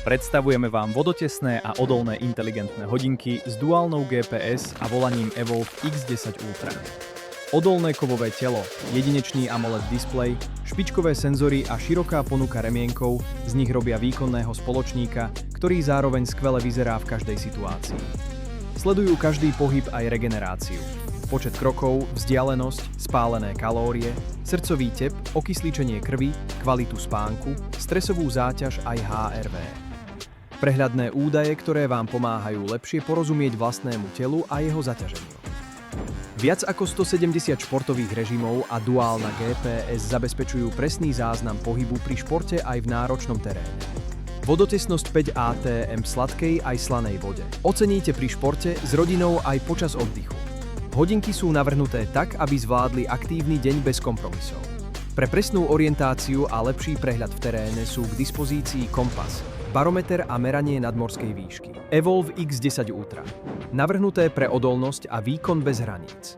Predstavujeme vám vodotesné a odolné inteligentné hodinky s duálnou GPS a volaním Evolve X10 Ultra. Odolné kovové telo, jedinečný AMOLED displej, špičkové senzory a široká ponuka remienkov z nich robia výkonného spoločníka, ktorý zároveň skvele vyzerá v každej situácii. Sledujú každý pohyb aj regeneráciu. Počet krokov, vzdialenosť, spálené kalórie, srdcový tep, okysličenie krvi, kvalitu spánku, stresovú záťaž aj HRV. Prehľadné údaje, ktoré vám pomáhajú lepšie porozumieť vlastnému telu a jeho zaťaženiu. Viac ako 170 športových režimov a duálna GPS zabezpečujú presný záznam pohybu pri športe aj v náročnom teréne. Vodotesnosť 5 ATM v sladkej aj slanej vode. Oceníte pri športe s rodinou aj počas oddychu. Hodinky sú navrhnuté tak, aby zvládli aktívny deň bez kompromisov. Pre presnú orientáciu a lepší prehľad v teréne sú k dispozícii kompas, barometer a meranie nadmorskej výšky. Evolve X10 Ultra. Navrhnuté pre odolnosť a výkon bez hraníc.